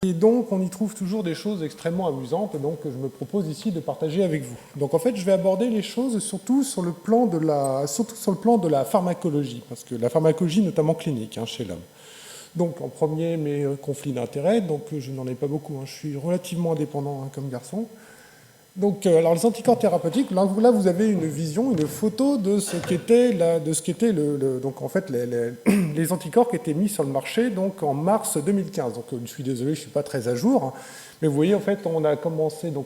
Et donc, on y trouve toujours des choses extrêmement amusantes, donc je me propose ici de partager avec vous. Donc, en fait, je vais aborder les choses surtout sur le plan de la pharmacologie, parce que la pharmacologie, notamment clinique, chez l'homme. Donc, en premier, mes conflits d'intérêts, donc je n'en ai pas beaucoup, je suis relativement indépendant comme garçon. Donc, alors les anticorps thérapeutiques, là vous avez une vision, une photo de ce qu'était donc en fait les anticorps qui étaient mis sur le marché donc en mars 2015. Donc je suis désolé, je suis pas très à jour, mais vous voyez en fait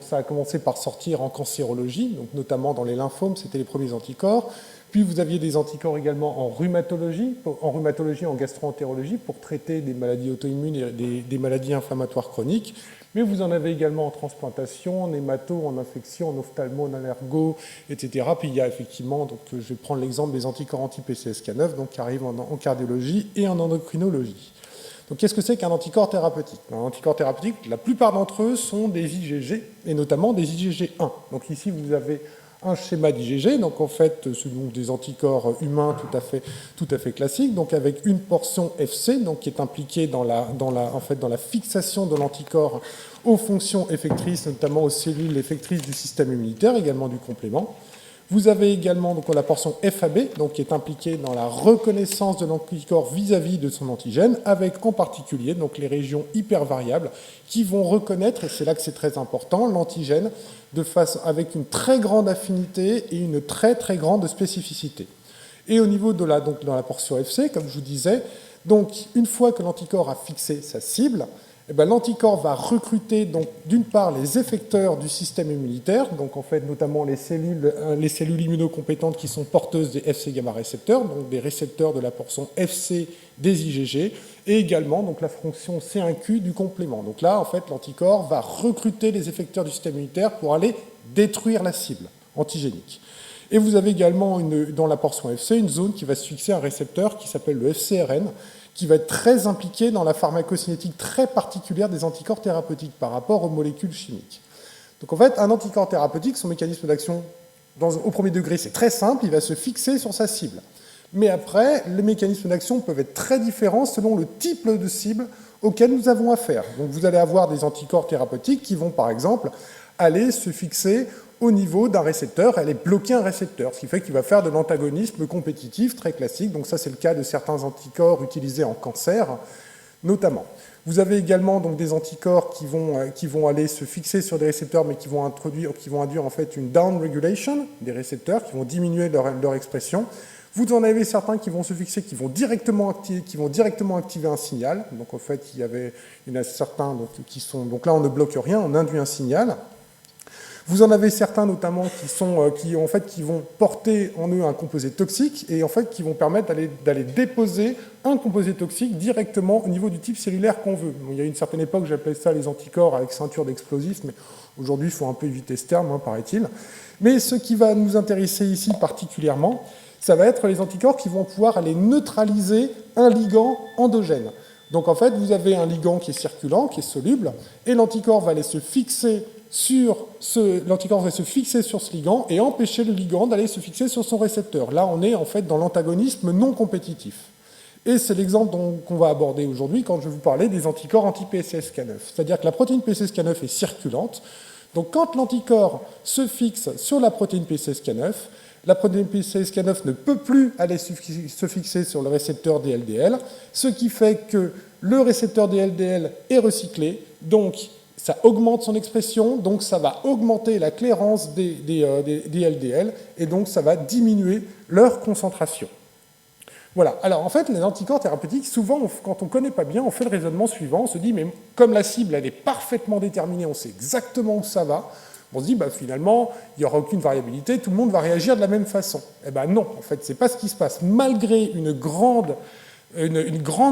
ça a commencé par sortir en cancérologie, donc notamment dans les lymphomes, c'était les premiers anticorps. Puis vous aviez des anticorps également en rhumatologie, en gastro-entérologie pour traiter des maladies auto-immunes et des maladies inflammatoires chroniques. Mais vous en avez également en transplantation, en hémato, en infection, en ophtalmo, en allergo, etc. Puis il y a effectivement, donc je vais prendre l'exemple des anticorps anti-PCSK9, donc qui arrivent en cardiologie et en endocrinologie. Donc qu'est-ce que c'est qu'un anticorps thérapeutique? Un anticorps thérapeutique, la plupart d'entre eux sont des IgG, et notamment des IgG1. Donc ici, vous avez un schéma d'IgG, donc en fait, ce sont des anticorps humains tout à fait classiques, donc avec une portion Fc, donc qui est impliquée dans la fixation de l'anticorps aux fonctions effectrices, notamment aux cellules effectrices du système immunitaire, également du complément. Vous avez également donc, la portion Fab, donc, qui est impliquée dans la reconnaissance de l'anticorps vis-à-vis de son antigène, avec en particulier donc, les régions hypervariables qui vont reconnaître, et c'est là que c'est très important, l'antigène avec une très grande affinité et une très très grande spécificité. Et au niveau de la portion Fc, comme je vous disais, donc, une fois que l'anticorps a fixé sa cible, l'anticorps va recruter donc d'une part les effecteurs du système immunitaire, donc en fait notamment les cellules immunocompétentes qui sont porteuses des Fc gamma récepteurs, donc des récepteurs de la portion Fc des IgG, et également donc la fonction C1q du complément. Donc là en fait l'anticorps va recruter les effecteurs du système immunitaire pour aller détruire la cible antigénique. Et vous avez également dans la portion Fc une zone qui va se fixer un récepteur qui s'appelle le FcRn, qui va être très impliqué dans la pharmacocinétique très particulière des anticorps thérapeutiques par rapport aux molécules chimiques. Donc en fait, un anticorps thérapeutique, son mécanisme d'action au premier degré, c'est très simple, il va se fixer sur sa cible. Mais après, les mécanismes d'action peuvent être très différents selon le type de cible auquel nous avons affaire. Donc vous allez avoir des anticorps thérapeutiques qui vont par exemple aller se fixer au niveau d'un récepteur, aller bloquer un récepteur, ce qui fait qu'il va faire de l'antagonisme compétitif très classique. Donc ça, c'est le cas de certains anticorps utilisés en cancer, notamment. Vous avez également donc, des anticorps qui vont aller se fixer sur des récepteurs, mais qui vont induire en fait une down-regulation des récepteurs, qui vont diminuer leur expression. Vous en avez certains qui vont se fixer, qui vont directement activer un signal. Donc en fait, il y en a certains donc là, on ne bloque rien, on induit un signal. Vous en avez certains notamment qui vont porter en eux un composé toxique et en fait qui vont permettre d'aller déposer un composé toxique directement au niveau du type cellulaire qu'on veut. Il y a une certaine époque, j'appelais ça les anticorps avec ceinture d'explosifs, mais aujourd'hui, il faut un peu éviter ce terme, paraît-il. Mais ce qui va nous intéresser ici particulièrement, ça va être les anticorps qui vont pouvoir aller neutraliser un ligand endogène. Donc en fait, vous avez un ligand qui est circulant, qui est soluble, et l'anticorps va aller se fixer sur ce ligand et empêcher le ligand d'aller se fixer sur son récepteur. Là, on est en fait dans l'antagonisme non compétitif. Et c'est l'exemple qu'on va aborder aujourd'hui quand je vais vous parler des anticorps anti-PCSK9. C'est-à-dire que la protéine PCSK9 est circulante. Donc quand l'anticorps se fixe sur la protéine PCSK9, la protéine PCSK9 ne peut plus aller se fixer sur le récepteur DLDL, ce qui fait que le récepteur DLDL est recyclé, donc ça augmente son expression, donc ça va augmenter la clairance des LDL, et donc ça va diminuer leur concentration. Voilà. Alors en fait, les anticorps thérapeutiques, souvent, quand on ne connaît pas bien, on fait le raisonnement suivant, on se dit, mais comme la cible, elle est parfaitement déterminée, on sait exactement où ça va, on se dit, finalement, il n'y aura aucune variabilité, tout le monde va réagir de la même façon. Eh bien non, en fait, ce n'est pas ce qui se passe. Malgré une grande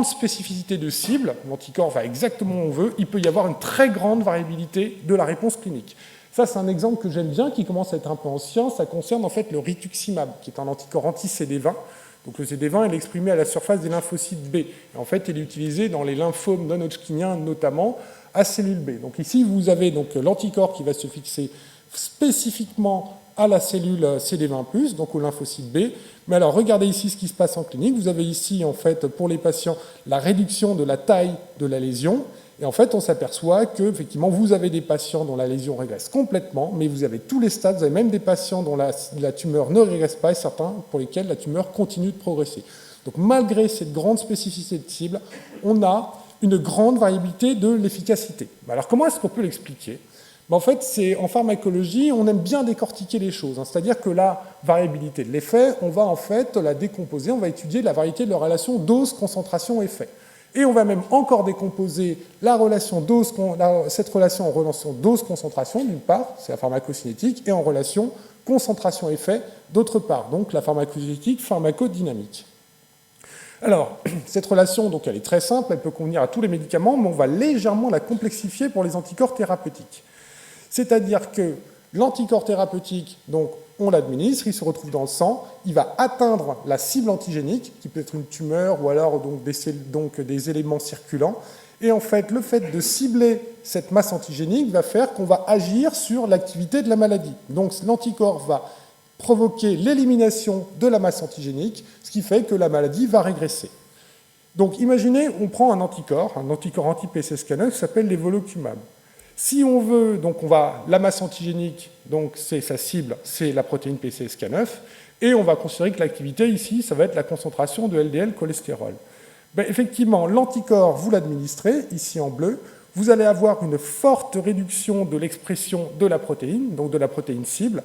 spécificité de cible, l'anticorps va exactement où on veut, il peut y avoir une très grande variabilité de la réponse clinique. Ça, c'est un exemple que j'aime bien, qui commence à être un peu ancien, ça concerne en fait le rituximab, qui est un anticorps anti-CD20. Donc le CD20, il est exprimé à la surface des lymphocytes B. Et en fait, il est utilisé dans les lymphomes non-hodgkiniens, notamment à cellules B. Donc ici, vous avez donc l'anticorps qui va se fixer spécifiquement à la cellule CD20+, donc au lymphocyte B. Mais alors, regardez ici ce qui se passe en clinique. Vous avez ici, en fait, pour les patients, la réduction de la taille de la lésion. Et en fait, on s'aperçoit que, effectivement, vous avez des patients dont la lésion régresse complètement, mais vous avez tous les stades, vous avez même des patients dont la tumeur ne régresse pas et certains pour lesquels la tumeur continue de progresser. Donc, malgré cette grande spécificité de cible, on a une grande variabilité de l'efficacité. Alors, comment est-ce qu'on peut l'expliquer ? En fait, en pharmacologie, on aime bien décortiquer les choses. C'est-à-dire que la variabilité de l'effet, on va en fait la décomposer, on va étudier la variété de la relation dose, concentration, effet. Et on va même encore décomposer cette relation en relation dose-concentration, d'une part, c'est la pharmacocinétique, et en relation concentration-effet, d'autre part, donc la pharmacocinétique, pharmacodynamique. Alors, cette relation, donc, elle est très simple, elle peut convenir à tous les médicaments, mais on va légèrement la complexifier pour les anticorps thérapeutiques. C'est-à-dire que l'anticorps thérapeutique, donc, on l'administre, il se retrouve dans le sang, il va atteindre la cible antigénique, qui peut être une tumeur ou alors des éléments circulants. Et en fait, le fait de cibler cette masse antigénique va faire qu'on va agir sur l'activité de la maladie. Donc l'anticorps va provoquer l'élimination de la masse antigénique, ce qui fait que la maladie va régresser. Donc imaginez, on prend un anticorps anti-PCSK9 qui s'appelle l'évolucumab. Si on veut, donc la masse antigénique, donc c'est sa cible, c'est la protéine PCSK9, et on va considérer que l'activité ici, ça va être la concentration de LDL cholestérol. Effectivement, l'anticorps, vous l'administrez, ici en bleu, vous allez avoir une forte réduction de l'expression de la protéine, donc de la protéine cible,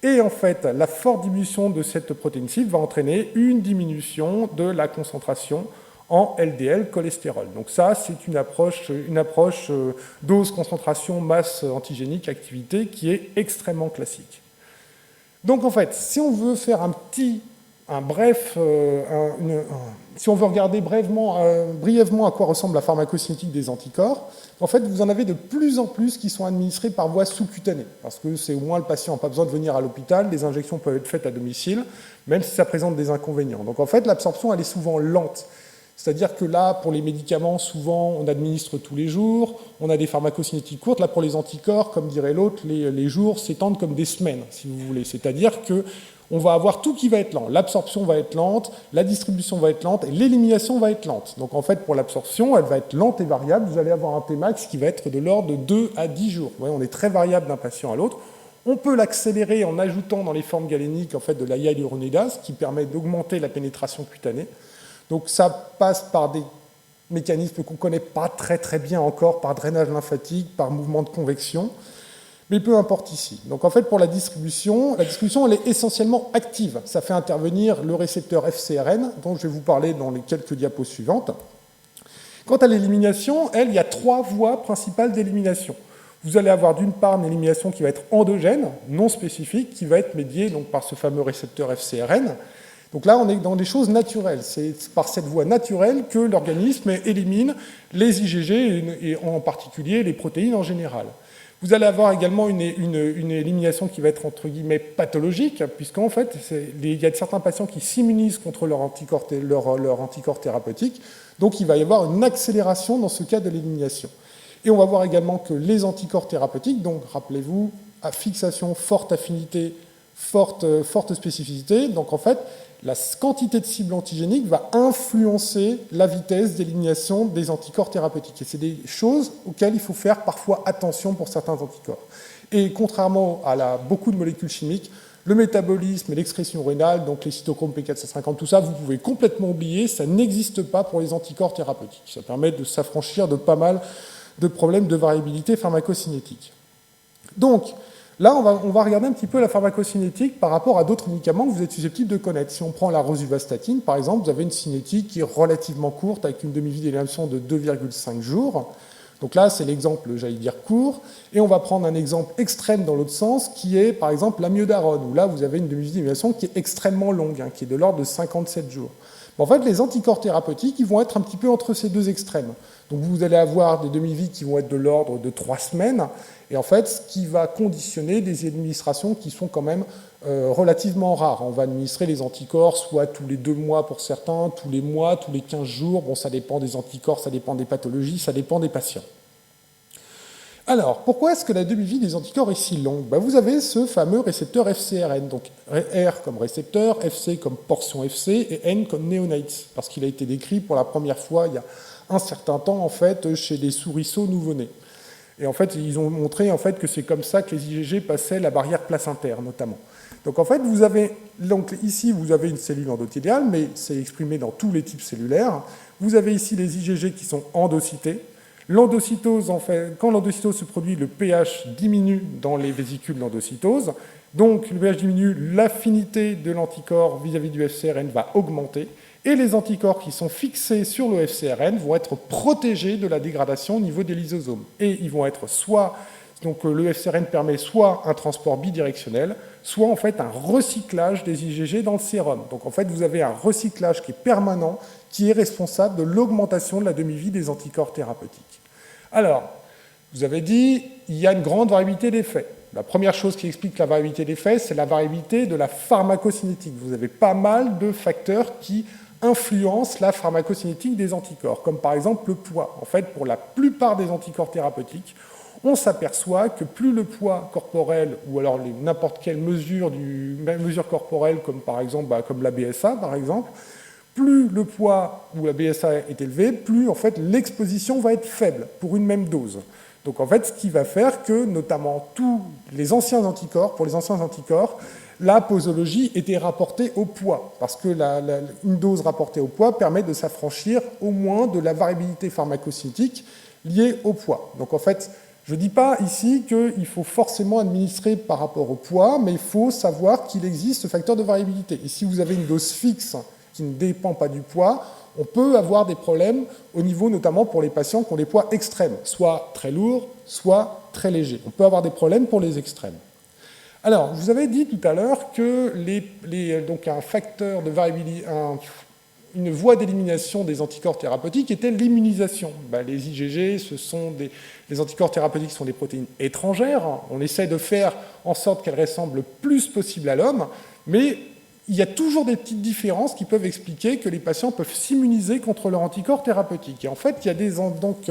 et en fait, la forte diminution de cette protéine cible va entraîner une diminution de la concentration en LDL cholestérol. Donc ça, c'est une approche dose, concentration, masse antigénique, activité qui est extrêmement classique. Donc en fait, si on veut faire si on veut regarder brièvement à quoi ressemble la pharmacocinétique des anticorps, en fait, vous en avez de plus en plus qui sont administrés par voie sous-cutanée, parce que c'est au moins le patient n'a pas besoin de venir à l'hôpital, les injections peuvent être faites à domicile, même si ça présente des inconvénients. Donc en fait, l'absorption, elle est souvent lente. C'est-à-dire que là, pour les médicaments, souvent, on administre tous les jours, on a des pharmacocinétiques courtes. Là, pour les anticorps, comme dirait l'autre, les jours s'étendent comme des semaines, si vous voulez. C'est-à-dire qu'on va avoir tout qui va être lent. L'absorption va être lente, la distribution va être lente, et l'élimination va être lente. Donc, en fait, pour l'absorption, elle va être lente et variable. Vous allez avoir un Tmax qui va être de l'ordre de 2 à 10 jours. Vous voyez, on est très variable d'un patient à l'autre. On peut l'accélérer en ajoutant dans les formes galéniques en fait, de la hyaluronidase, qui permet d'augmenter la pénétration cutanée. Donc ça passe par des mécanismes qu'on ne connaît pas très très bien encore, par drainage lymphatique, par mouvement de convection, mais peu importe ici. Donc en fait pour la distribution elle est essentiellement active. Ça fait intervenir le récepteur FcRn, dont je vais vous parler dans les quelques diapos suivantes. Quant à l'élimination, il y a 3 voies principales d'élimination. Vous allez avoir d'une part une élimination qui va être endogène, non spécifique, qui va être médiée donc, par ce fameux récepteur FcRn. Donc là, on est dans des choses naturelles. C'est par cette voie naturelle que l'organisme élimine les IgG et en particulier les protéines en général. Vous allez avoir également une élimination qui va être entre guillemets pathologique, puisqu'en fait, il y a certains patients qui s'immunisent contre leur anticorps thérapeutique, donc il va y avoir une accélération dans ce cas de l'élimination. Et on va voir également que les anticorps thérapeutiques, donc rappelez-vous, à fixation, forte affinité, forte spécificité, donc en fait, la quantité de cible antigénique va influencer la vitesse d'élimination des anticorps thérapeutiques. Et c'est des choses auxquelles il faut faire parfois attention pour certains anticorps. Et contrairement à beaucoup de molécules chimiques, le métabolisme et l'excrétion rénale, donc les cytochromes P450, tout ça, vous pouvez complètement oublier, ça n'existe pas pour les anticorps thérapeutiques. Ça permet de s'affranchir de pas mal de problèmes de variabilité pharmacocinétique. Donc, là, on va regarder un petit peu la pharmacocinétique par rapport à d'autres médicaments que vous êtes susceptibles de connaître. Si on prend la rosuvastatine, par exemple, vous avez une cinétique qui est relativement courte, avec une demi-vie d'élimination de 2,5 jours. Donc là, c'est l'exemple, j'allais dire, court. Et on va prendre un exemple extrême dans l'autre sens, qui est, par exemple, l'amiodarone, où là, vous avez une demi-vie d'élimination qui est extrêmement longue, qui est de l'ordre de 57 jours. En fait, les anticorps thérapeutiques, ils vont être un petit peu entre ces deux extrêmes. Donc vous allez avoir des demi-vies qui vont être de l'ordre de 3 semaines, et en fait, ce qui va conditionner des administrations qui sont quand même relativement rares. On va administrer les anticorps soit tous les 2 mois pour certains, tous les mois, tous les 15 jours. Bon, ça dépend des anticorps, ça dépend des pathologies, ça dépend des patients. Alors, pourquoi est-ce que la demi-vie des anticorps est si longue ? Vous avez ce fameux récepteur FcRn, donc R comme récepteur, Fc comme portion Fc et N comme néonates, parce qu'il a été décrit pour la première fois il y a un certain temps en fait, chez les souriceaux nouveau-nés. Et en fait, ils ont montré en fait, que c'est comme ça que les IgG passaient la barrière placentaire, notamment. Donc en fait, ici, vous avez une cellule endothéliale, mais c'est exprimé dans tous les types cellulaires. Vous avez ici les IgG qui sont endocytés. L'endocytose, en fait, quand l'endocytose se produit, le pH diminue dans les vésicules d'endocytose. Donc le pH diminue, l'affinité de l'anticorps vis-à-vis du FcRn va augmenter. Et les anticorps qui sont fixés sur le FcRn vont être protégés de la dégradation au niveau des lysosomes. Et ils vont être soit, donc le FcRn permet soit un transport bidirectionnel, soit en fait un recyclage des IgG dans le sérum. Donc en fait, vous avez un recyclage qui est permanent, qui est responsable de l'augmentation de la demi-vie des anticorps thérapeutiques. Alors, vous avez dit, il y a une grande variabilité d'effets. La première chose qui explique la variabilité d'effets, c'est la variabilité de la pharmacocinétique. Vous avez pas mal de facteurs qui influencent la pharmacocinétique des anticorps, comme par exemple le poids. En fait, pour la plupart des anticorps thérapeutiques, on s'aperçoit que plus le poids corporel, ou alors n'importe quelle mesure corporelle, comme par exemple comme la BSA, par exemple, plus le poids ou la BSA est élevé, plus en fait l'exposition va être faible pour une même dose. Donc en fait, ce qui va faire que, notamment tous les anciens anticorps, pour les anciens anticorps, la posologie était rapportée au poids, parce que une dose rapportée au poids permet de s'affranchir au moins de la variabilité pharmacocinétique liée au poids. Donc en fait, je ne dis pas ici qu'il faut forcément administrer par rapport au poids, mais il faut savoir qu'il existe ce facteur de variabilité. Et si vous avez une dose fixe qui ne dépend pas du poids, on peut avoir des problèmes au niveau notamment pour les patients qui ont des poids extrêmes, soit très lourds, soit très légers. On peut avoir des problèmes pour les extrêmes. Alors, je vous avais dit tout à l'heure que donc un facteur de variabilité, une voie d'élimination des anticorps thérapeutiques était l'immunisation. Les IgG, ce sont les anticorps thérapeutiques sont des protéines étrangères. On essaie de faire en sorte qu'elles ressemblent le plus possible à l'homme, mais il y a toujours des petites différences qui peuvent expliquer que les patients peuvent s'immuniser contre leur anticorps thérapeutique. Et en fait, il y a donc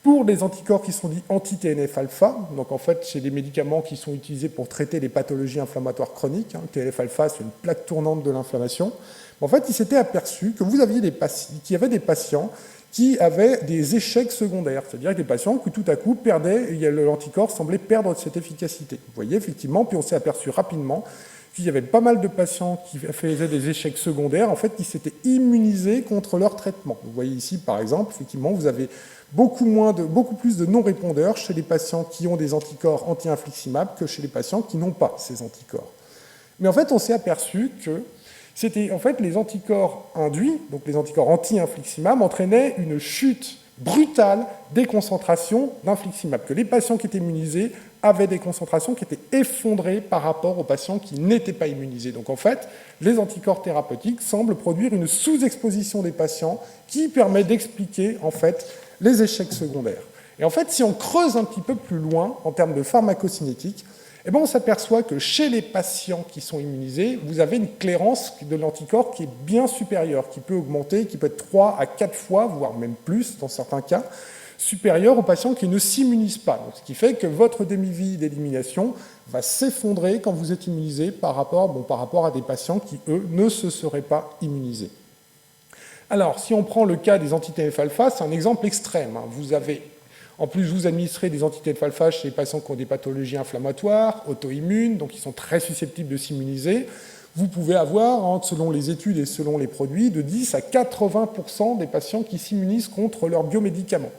pour les anticorps qui sont dits anti-TNF-alpha, donc en fait, c'est des médicaments qui sont utilisés pour traiter les pathologies inflammatoires chroniques. TNF-alpha, c'est une plaque tournante de l'inflammation. En fait, il s'était aperçu que qu'il y avait des patients qui avaient des échecs secondaires, c'est-à-dire des patients qui tout à coup perdaient, l'anticorps semblait perdre de cette efficacité. Vous voyez, effectivement, puis on s'est aperçu rapidement qu'il y avait pas mal de patients qui faisaient des échecs secondaires, en fait, qui s'étaient immunisés contre leur traitement. Vous voyez ici, par exemple, effectivement, vous avez beaucoup plus de non-répondeurs chez les patients qui ont des anticorps anti-infliximab que chez les patients qui n'ont pas ces anticorps. Mais en fait, on s'est aperçu que c'était en fait les anticorps induits, donc les anticorps anti-infliximab, entraînaient une chute brutale des concentrations d'infliximab, que les patients qui étaient immunisés avaient des concentrations qui étaient effondrées par rapport aux patients qui n'étaient pas immunisés. Donc en fait, les anticorps thérapeutiques semblent produire une sous-exposition des patients qui permet d'expliquer en fait les échecs secondaires. Et en fait, si on creuse un petit peu plus loin en termes de pharmacocinétique, on s'aperçoit que chez les patients qui sont immunisés, vous avez une clairance de l'anticorps qui est bien supérieure, qui peut augmenter, qui peut être 3 à 4 fois, voire même plus dans certains cas, supérieure aux patients qui ne s'immunisent pas. Donc, ce qui fait que votre demi-vie d'élimination va s'effondrer quand vous êtes immunisé par rapport à des patients qui, eux, ne se seraient pas immunisés. Alors, si on prend le cas des anti-TNF-alpha, c'est un exemple extrême. En plus, vous administrez des anti-TNF-alpha chez les patients qui ont des pathologies inflammatoires, auto-immunes, donc ils sont très susceptibles de s'immuniser. Vous pouvez avoir, selon les études et selon les produits, de 10 à 80% des patients qui s'immunisent contre leurs biomédicaments.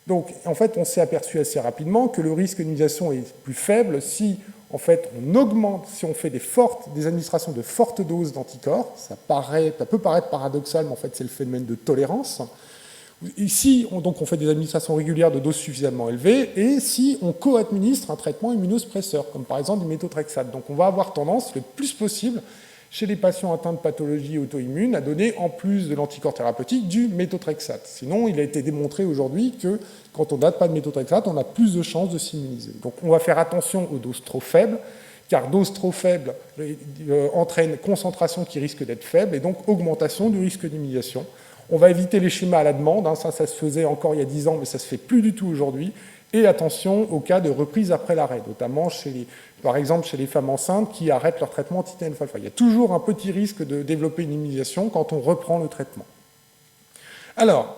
Donc, en fait, on s'est aperçu assez rapidement que le risque d'immunisation est plus faible si, en fait, on augmente, si on fait des administrations de fortes doses d'anticorps. Ça peut paraître paradoxal, mais en fait, c'est le phénomène de tolérance. Ici, on fait des administrations régulières de doses suffisamment élevées, et si on co-administre un traitement immunosuppresseur, comme par exemple du méthotrexate. Donc on va avoir tendance, le plus possible, chez les patients atteints de pathologies auto-immunes, à donner, en plus de l'anticorps thérapeutique, du méthotrexate. Sinon, il a été démontré aujourd'hui que quand on n'a pas de méthotrexate, on a plus de chances de s'immuniser. Donc on va faire attention aux doses trop faibles, car doses trop faibles entraînent concentration qui risque d'être faible, et donc augmentation du risque d'immunisation. On va éviter les schémas à la demande, ça se faisait encore il y a 10 ans, mais ça ne se fait plus du tout aujourd'hui. Et attention aux cas de reprise après l'arrêt, notamment par exemple chez les femmes enceintes qui arrêtent leur traitement anti-TNF-alpha. Il y a toujours un petit risque de développer une immunisation quand on reprend le traitement. Alors,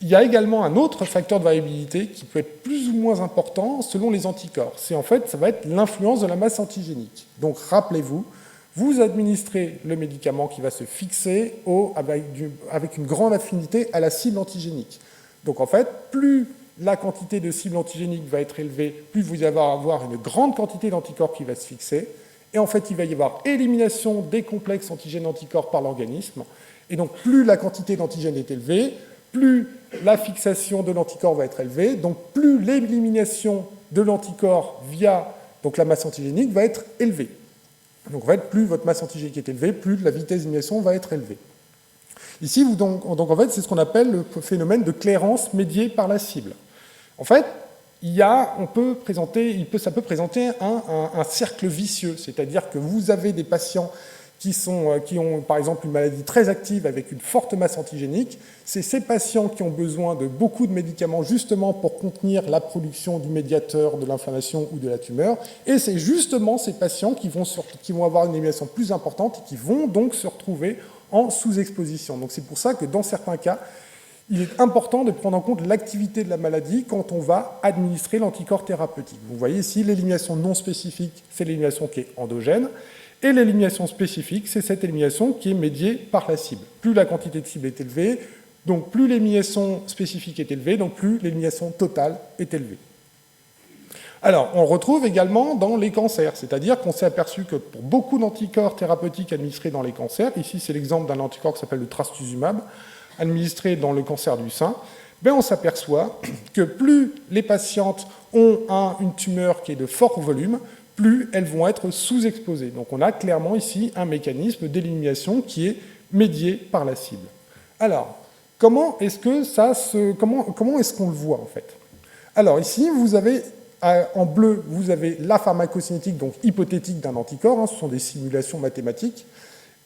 Il y a également un autre facteur de variabilité qui peut être plus ou moins important selon les anticorps. C'est en fait, ça va être l'influence de la masse antigénique. Donc rappelez-vous, vous administrez le médicament qui va se fixer avec une grande affinité à la cible antigénique. Donc en fait, plus la quantité de cible antigénique va être élevée, plus vous allez avoir une grande quantité d'anticorps qui va se fixer. Et en fait, il va y avoir élimination des complexes antigènes-anticorps par l'organisme. Et donc, plus la quantité d'antigène est élevée, plus la fixation de l'anticorps va être élevée, donc plus l'élimination de l'anticorps via donc, la masse antigénique va être élevée. Donc en fait, plus votre masse antigénique est élevée, plus la vitesse d'élimination va être élevée. Ici, donc en fait, c'est ce qu'on appelle le phénomène de clairance médiée par la cible. En fait, ça peut présenter un cercle vicieux, c'est-à-dire que vous avez des patients qui ont par exemple une maladie très active avec une forte masse antigénique. C'est ces patients qui ont besoin de beaucoup de médicaments justement pour contenir la production du médiateur de l'inflammation ou de la tumeur. Et c'est justement ces patients qui vont avoir une élimination plus importante et qui vont donc se retrouver en sous-exposition. Donc c'est pour ça que dans certains cas, il est important de prendre en compte l'activité de la maladie quand on va administrer l'anticorps thérapeutique. Vous voyez ici, l'élimination non spécifique, c'est l'élimination qui est endogène. Et l'élimination spécifique, c'est cette élimination qui est médiée par la cible. Plus la quantité de cible est élevée, donc plus l'élimination spécifique est élevée, donc plus l'élimination totale est élevée. Alors, on le retrouve également dans les cancers, c'est-à-dire qu'on s'est aperçu que pour beaucoup d'anticorps thérapeutiques administrés dans les cancers, ici c'est l'exemple d'un anticorps qui s'appelle le trastuzumab, administré dans le cancer du sein, on s'aperçoit que plus les patientes ont une tumeur qui est de fort volume, plus elles vont être sous-exposées. Donc on a clairement ici un mécanisme d'élimination qui est médié par la cible. Alors, comment est-ce qu'on le voit en fait? Alors ici, vous avez en bleu, vous avez la pharmacocinétique, donc hypothétique d'un anticorps, ce sont des simulations mathématiques,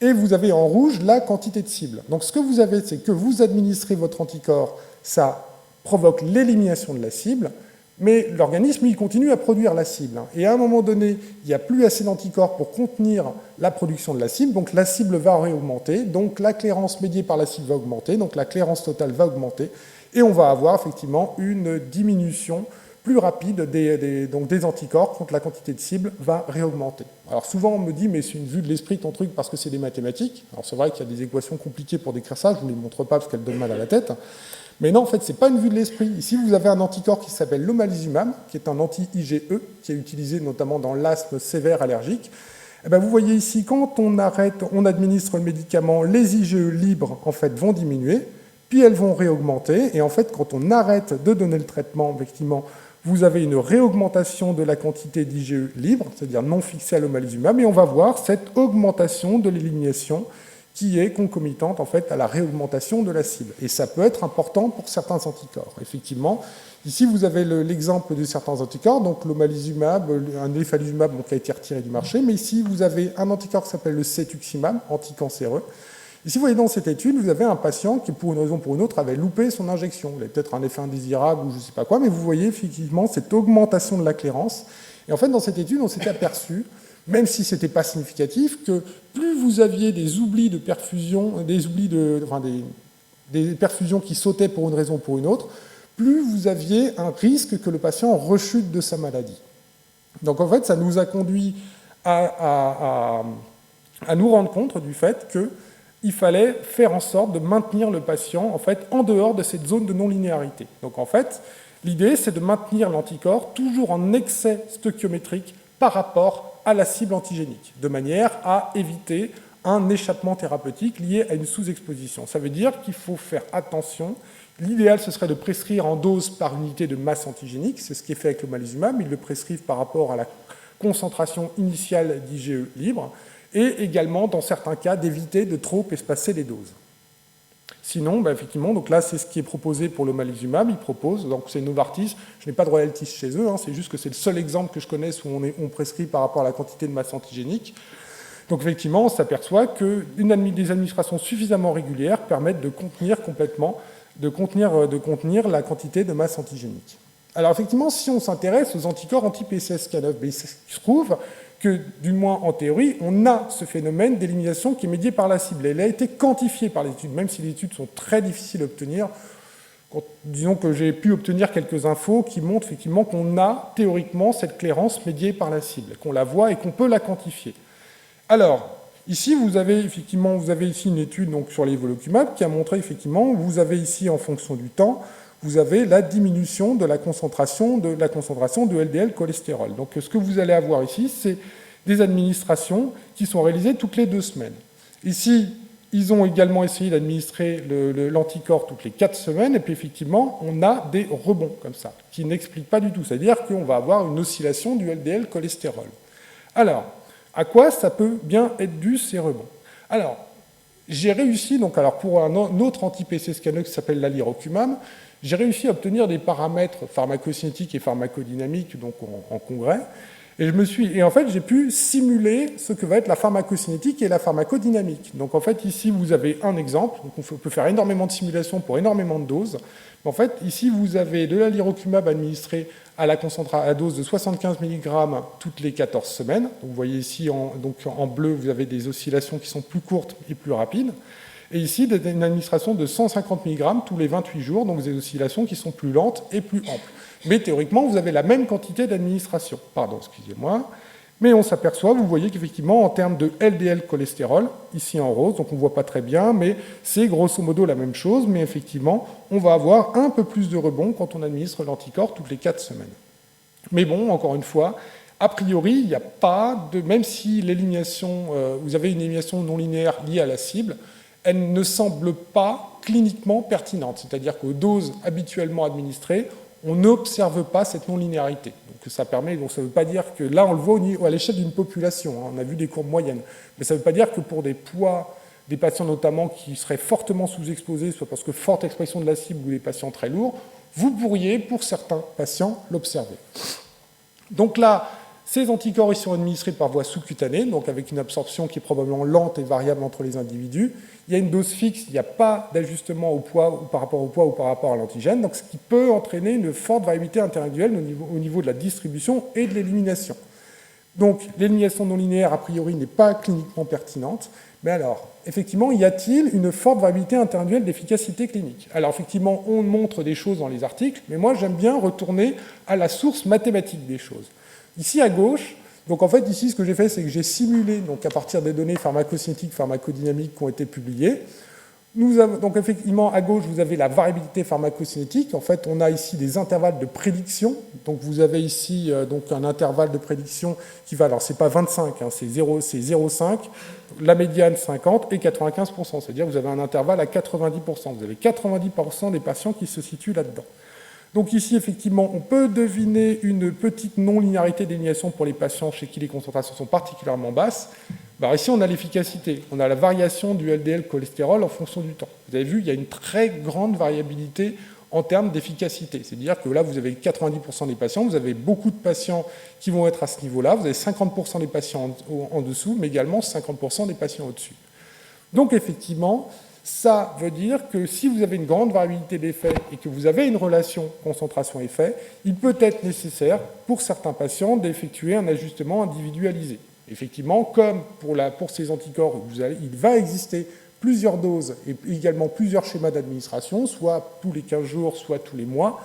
et vous avez en rouge la quantité de cible. Donc ce que vous avez, c'est que vous administrez votre anticorps, ça provoque l'élimination de la cible, mais l'organisme, il continue à produire la cible. Et à un moment donné, il n'y a plus assez d'anticorps pour contenir la production de la cible, donc la cible va réaugmenter, donc la clairance médiée par la cible va augmenter, donc la clairance totale va augmenter, et on va avoir effectivement une diminution plus rapide des anticorps quand la quantité de cible va réaugmenter. Alors souvent on me dit mais c'est une vue de l'esprit ton truc parce que c'est des mathématiques. Alors c'est vrai qu'il y a des équations compliquées pour décrire ça, je ne vous les montre pas parce qu'elles donnent mal à la tête. Mais non, en fait, ce n'est pas une vue de l'esprit. Ici, vous avez un anticorps qui s'appelle l'omalizumab, qui est un anti-IgE, qui est utilisé notamment dans l'asthme sévère allergique. Et bien, vous voyez ici, quand on administre le médicament, les IgE libres en fait, vont diminuer, puis elles vont réaugmenter. Et en fait, quand on arrête de donner le traitement, effectivement, vous avez une réaugmentation de la quantité d'IgE libres, c'est-à-dire non fixée à l'omalizumab, et on va voir cette augmentation de l'élimination qui est concomitante en fait à la réaugmentation de la cible. Et ça peut être important pour certains anticorps. Effectivement, ici vous avez l'exemple de certains anticorps, donc l'omalizumab, un efalizumab qui a été retiré du marché, mais ici vous avez un anticorps qui s'appelle le cetuximab, anticancéreux. Ici vous voyez dans cette étude, vous avez un patient qui pour une raison ou pour une autre avait loupé son injection. Il avait peut-être un effet indésirable ou je ne sais pas quoi, mais vous voyez effectivement cette augmentation de la clairance. Et en fait dans cette étude on s'était aperçu, même si ce n'était pas significatif, que plus vous aviez des oublis de perfusion, des perfusions qui sautaient pour une raison ou pour une autre, plus vous aviez un risque que le patient rechute de sa maladie. Donc en fait, ça nous a conduit à nous rendre compte du fait qu'il fallait faire en sorte de maintenir le patient en fait, en dehors de cette zone de non-linéarité. Donc en fait, l'idée, c'est de maintenir l'anticorps toujours en excès stoichiométrique par rapport à la cible antigénique, de manière à éviter un échappement thérapeutique lié à une sous-exposition. Ça veut dire qu'il faut faire attention. L'idéal, ce serait de prescrire en dose par unité de masse antigénique. C'est ce qui est fait avec le l'omalizumab. Ils le prescrivent par rapport à la concentration initiale d'IgE libre. Et également, dans certains cas, d'éviter de trop espacer les doses. Sinon, effectivement, donc là, c'est ce qui est proposé pour le l'omalizumab. Ils proposent, donc c'est Novartis, je n'ai pas de royalties chez eux, c'est juste que c'est le seul exemple que je connaisse où on prescrit par rapport à la quantité de masse antigénique. Donc effectivement, on s'aperçoit que des administrations suffisamment régulières permettent de contenir complètement, de contenir la quantité de masse antigénique. Alors effectivement, si on s'intéresse aux anticorps anti-PCSK9, il se trouve que, du moins en théorie, on a ce phénomène d'élimination qui est médié par la cible. Elle a été quantifiée par les études, même si les études sont très difficiles à obtenir. Disons que j'ai pu obtenir quelques infos qui montrent effectivement qu'on a théoriquement cette clairance médiée par la cible, qu'on la voit et qu'on peut la quantifier. Alors, ici, vous avez ici une étude donc, sur l'evolocumab qui a montré effectivement, vous avez ici en fonction du temps, vous avez la diminution de la concentration de LDL cholestérol. Donc ce que vous allez avoir ici, c'est des administrations qui sont réalisées toutes les 2 semaines. Ici, ils ont également essayé d'administrer l'anticorps toutes les 4 semaines, et puis effectivement, on a des rebonds comme ça, qui n'expliquent pas du tout. C'est-à-dire qu'on va avoir une oscillation du LDL cholestérol. Alors, à quoi ça peut bien être dû, ces rebonds? Alors, j'ai réussi, donc, alors pour un autre anti-PCSK9 qui s'appelle l'alirocumab, j'ai réussi à obtenir des paramètres pharmacocinétiques et pharmacodynamiques donc en congrès, et en fait, j'ai pu simuler ce que va être la pharmacocinétique et la pharmacodynamique. Donc en fait, ici, vous avez un exemple. Donc, on peut faire énormément de simulations pour énormément de doses. En fait, ici, vous avez de l'alirocumab administré à la dose de 75 mg toutes les 14 semaines. Donc, vous voyez ici, en bleu, vous avez des oscillations qui sont plus courtes et plus rapides. Et ici, une administration de 150 mg tous les 28 jours, donc des oscillations qui sont plus lentes et plus amples. Mais théoriquement, vous avez la même quantité d'administration. Pardon, excusez-moi. Mais on s'aperçoit, vous voyez qu'effectivement, en termes de LDL cholestérol, ici en rose, donc on ne voit pas très bien, mais c'est grosso modo la même chose, mais effectivement, on va avoir un peu plus de rebond quand on administre l'anticorps toutes les 4 semaines. Mais bon, encore une fois, a priori, il n'y a pas de... Même si l'élimination, vous avez une élimination non linéaire liée à la cible, elle ne semble pas cliniquement pertinente. C'est-à-dire qu'aux doses habituellement administrées, on n'observe pas cette non-linéarité. Donc ça ne veut pas dire que là, on le voit à l'échelle d'une population, hein, on a vu des courbes moyennes, mais ça ne veut pas dire que pour des poids, des patients notamment qui seraient fortement sous-exposés, soit parce que forte expression de la cible ou des patients très lourds, vous pourriez, pour certains patients, l'observer. Donc là, ces anticorps ils sont administrés par voie sous-cutanée, donc avec une absorption qui est probablement lente et variable entre les individus. Il y a une dose fixe, il n'y a pas d'ajustement au poids ou par rapport au poids ou par rapport à l'antigène, donc ce qui peut entraîner une forte variabilité interindividuelle au niveau de la distribution et de l'élimination. Donc l'élimination non linéaire, a priori, n'est pas cliniquement pertinente. Mais alors, effectivement, y a-t-il une forte variabilité interindividuelle d'efficacité clinique? Alors effectivement, on montre des choses dans les articles, mais moi j'aime bien retourner à la source mathématique des choses. Ici à gauche, donc en fait ici ce que j'ai fait c'est que j'ai simulé donc à partir des données pharmacocinétiques, pharmacodynamiques qui ont été publiées. Donc effectivement à gauche vous avez la variabilité pharmacocinétique. En fait on a ici des intervalles de prédiction. Donc vous avez ici donc un intervalle de prédiction qui va, alors c'est pas 25, hein, c'est 0,5, la médiane 50 et 95%. C'est-à-dire que vous avez un intervalle à 90%. Vous avez 90% des patients qui se situent là-dedans. Donc ici, effectivement, on peut deviner une petite non-linéarité d'élimination pour les patients chez qui les concentrations sont particulièrement basses. Alors ici, on a l'efficacité, on a la variation du LDL cholestérol en fonction du temps. Vous avez vu, il y a une très grande variabilité en termes d'efficacité. C'est-à-dire que là, vous avez 90% des patients, vous avez beaucoup de patients qui vont être à ce niveau-là, vous avez 50% des patients en dessous, mais également 50% des patients au-dessus. Donc effectivement, ça veut dire que si vous avez une grande variabilité d'effets et que vous avez une relation concentration-effet, il peut être nécessaire pour certains patients d'effectuer un ajustement individualisé. Effectivement, comme pour ces anticorps, il va exister plusieurs doses et également plusieurs schémas d'administration, soit tous les 15 jours, soit tous les mois.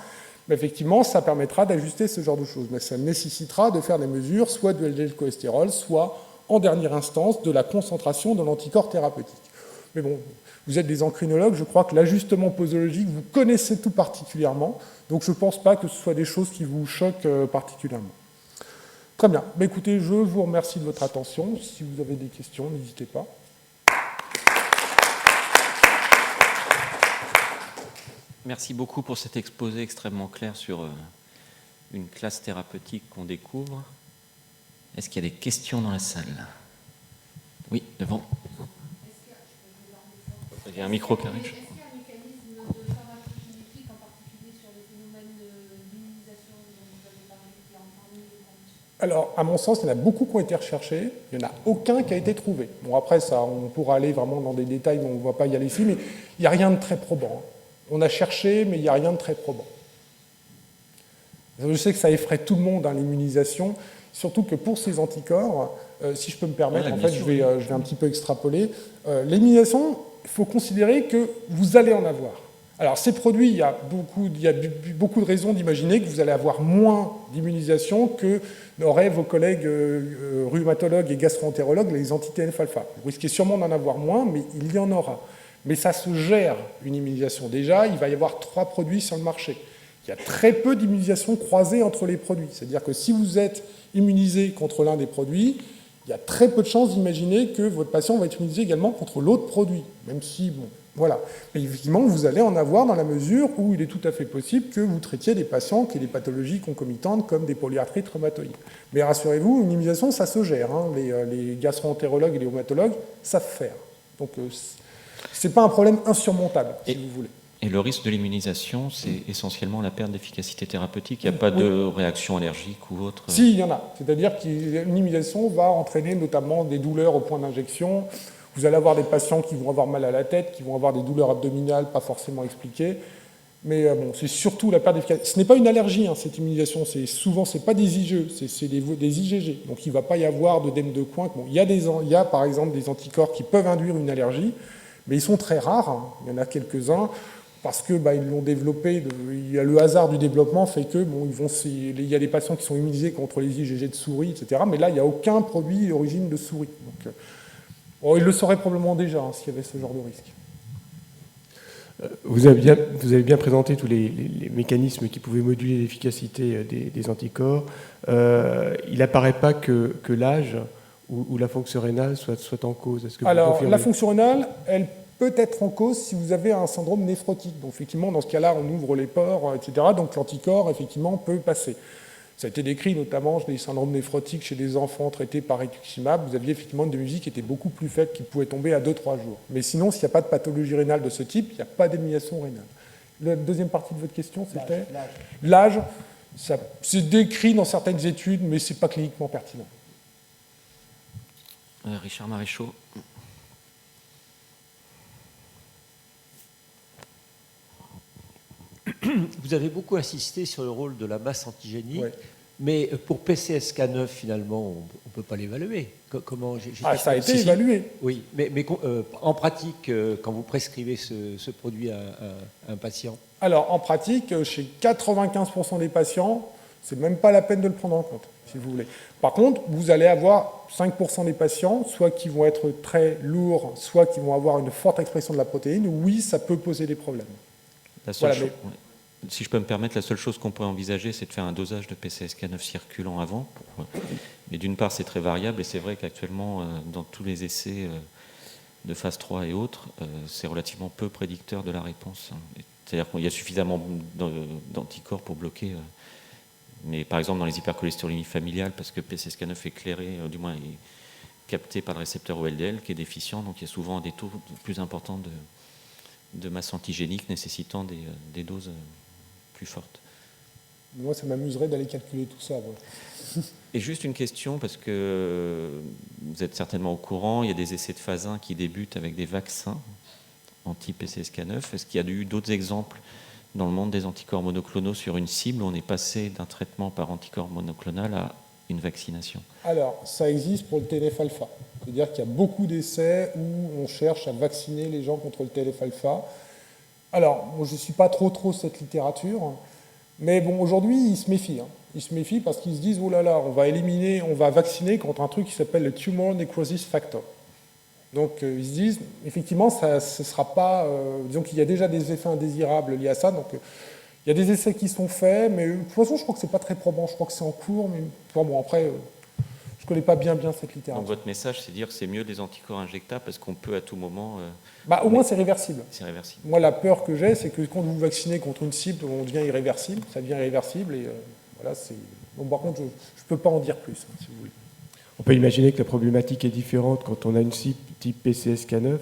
Mais effectivement, ça permettra d'ajuster ce genre de choses. Mais ça nécessitera de faire des mesures, soit de LDL cholestérol, soit, en dernière instance, de la concentration de l'anticorps thérapeutique. Mais bon, vous êtes des endocrinologues, je crois que l'ajustement posologique, vous connaissez tout particulièrement, donc je ne pense pas que ce soit des choses qui vous choquent particulièrement. Très bien. Bah, écoutez, je vous remercie de votre attention. Si vous avez des questions, n'hésitez pas. Merci beaucoup pour cet exposé extrêmement clair sur une classe thérapeutique qu'on découvre. Est-ce qu'il y a des questions dans la salle? Oui, devant. Il y a un micro qui arrive. Est-ce qu'il y a un mécanisme de pharmacogénétique, en particulier sur les phénomènes d'immunisation dont vous avez parlé, qui est en ligne de compte? Alors, à mon sens, il y en a beaucoup qui ont été recherchés. Il n'y en a aucun qui a été trouvé. Bon, après, ça, on pourra aller vraiment dans des détails, mais on ne va pas y aller ici, mais il n'y a rien de très probant. On a cherché, mais il n'y a rien de très probant. Je sais que ça effraie tout le monde, hein, l'immunisation, surtout que pour ces anticorps, si je peux me permettre, en fait, je vais un petit peu extrapoler. L'immunisation, il faut considérer que vous allez en avoir. Alors, ces produits, il y a beaucoup de raisons d'imaginer que vous allez avoir moins d'immunisation que n'auraient vos collègues rhumatologues et gastro-entérologues, les anti-TNF-alpha. Vous risquez sûrement d'en avoir moins, mais il y en aura. Mais ça se gère, une immunisation. Déjà, il va y avoir 3 produits sur le marché. Il y a très peu d'immunisation croisée entre les produits. C'est-à-dire que si vous êtes immunisé contre l'un des produits, il y a très peu de chances d'imaginer que votre patient va être immunisé également contre l'autre produit. Même si, bon, voilà. Mais effectivement, vous allez en avoir dans la mesure où il est tout à fait possible que vous traitiez des patients qui ont des pathologies concomitantes comme des polyarthrites rhumatoïdes. Mais rassurez-vous, une immunisation, ça se gère. Hein. Les gastro-entérologues et les rhumatologues savent faire. Donc, ce n'est pas un problème insurmontable, si vous voulez. Et le risque de l'immunisation, c'est essentiellement la perte d'efficacité thérapeutique. Il n'y a pas de réaction allergique ou autre. Si, il y en a. C'est-à-dire qu'une immunisation va entraîner notamment des douleurs au point d'injection. Vous allez avoir des patients qui vont avoir mal à la tête, qui vont avoir des douleurs abdominales pas forcément expliquées. Mais bon, c'est surtout la perte d'efficacité. Ce n'est pas une allergie, hein, cette immunisation. Souvent, ce n'est pas des IgE, c'est des IgG. Donc, il ne va pas y avoir d'œdème de Coin. Bon, il y a par exemple des anticorps qui peuvent induire une allergie, mais ils sont très rares. Hein. Il y en a quelques-uns. Parce que ils l'ont développé, il y a le hasard du développement fait que il y a des patients qui sont immunisés contre les IgG de souris, etc. Mais là, il n'y a aucun produit d'origine de souris. Donc, ils le sauraient probablement déjà hein, s'il y avait ce genre de risque. Vous avez bien présenté tous les mécanismes qui pouvaient moduler l'efficacité des anticorps. Il n'apparaît pas que l'âge ou la fonction rénale soit en cause. Est-ce que Alors, la fonction rénale, elle peut être en cause si vous avez un syndrome néphrotique. Donc, effectivement, dans ce cas-là, on ouvre les pores, etc. Donc, l'anticorps, effectivement, peut passer. Ça a été décrit notamment des syndromes néphrotiques chez des enfants traités par rituximab. Vous aviez effectivement une musique qui était beaucoup plus faible, qui pouvait tomber à 2-3 jours. Mais sinon, s'il n'y a pas de pathologie rénale de ce type, il n'y a pas d'élimination rénale. La deuxième partie de votre question, c'était l'âge. C'est décrit dans certaines études, mais ce n'est pas cliniquement pertinent. Richard Maréchaux. Vous avez beaucoup insisté sur le rôle de la masse antigénique, ouais. Mais pour PCSK9, finalement, on ne peut pas l'évaluer. Comment ça a été évalué. Oui, mais en pratique, quand vous prescrivez ce produit à un patient? Alors, en pratique, chez 95% des patients, c'est même pas la peine de le prendre en compte, si vous voulez. Par contre, vous allez avoir 5% des patients, soit qui vont être très lourds, soit qui vont avoir une forte expression de la protéine. Oui, ça peut poser des problèmes. Si je peux me permettre, la seule chose qu'on pourrait envisager, c'est de faire un dosage de PCSK9 circulant avant. Mais d'une part, c'est très variable, et c'est vrai qu'actuellement, dans tous les essais de phase 3 et autres, c'est relativement peu prédicteur de la réponse. C'est-à-dire qu'il y a suffisamment d'anticorps pour bloquer. Mais par exemple, dans les hypercholestérolémies familiales, parce que PCSK9 est clairé, du moins est capté par le récepteur OLDL, qui est déficient, donc il y a souvent des taux plus importants de masse antigénique nécessitant des doses plus fortes. Moi, ça m'amuserait d'aller calculer tout ça. Ouais. Et juste une question, parce que vous êtes certainement au courant, il y a des essais de phase 1 qui débutent avec des vaccins anti-PCSK9. Est-ce qu'il y a eu d'autres exemples dans le monde des anticorps monoclonaux sur une cible où on est passé d'un traitement par anticorps monoclonal à une vaccination? Alors, ça existe pour le TNF-alpha. C'est-à-dire qu'il y a beaucoup d'essais où on cherche à vacciner les gens contre le TNF-alpha. Alors, moi, je ne suis pas trop cette littérature, mais bon, aujourd'hui, ils se méfient. Hein. Ils se méfient parce qu'ils se disent, oh là là, on va vacciner contre un truc qui s'appelle le Tumor Necrosis Factor. Donc, ils se disent, effectivement, ce ne sera pas... disons qu'il y a déjà des effets indésirables liés à ça, donc... il y a des essais qui sont faits, mais de toute façon, je crois que ce n'est pas très probant. Je crois que c'est en cours, mais bon, après... je ne connais pas bien cette littérature. Donc votre message, c'est de dire que c'est mieux des anticorps injectables parce qu'on peut à tout moment... au moins, c'est réversible. C'est réversible. Moi, la peur que j'ai, c'est que quand vous vaccinez contre une cible, on devient irréversible. Ça devient irréversible. Et voilà, c'est... Donc, par contre, je ne peux pas en dire plus, hein, si vous voulez. On peut imaginer que la problématique est différente quand on a une cible type PCSK9,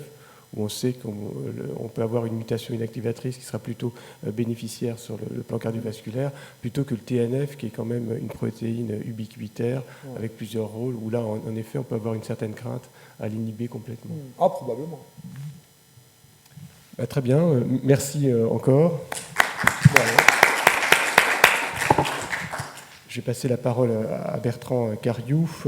où on sait qu'on peut avoir une mutation inactivatrice qui sera plutôt bénéficiaire sur le plan cardiovasculaire, plutôt que le TNF, qui est quand même une protéine ubiquitaire, avec plusieurs rôles, où là, en effet, on peut avoir une certaine crainte à l'inhiber complètement. Ah, probablement. Très bien, merci encore. Je vais passer la parole à Bertrand Cariouf,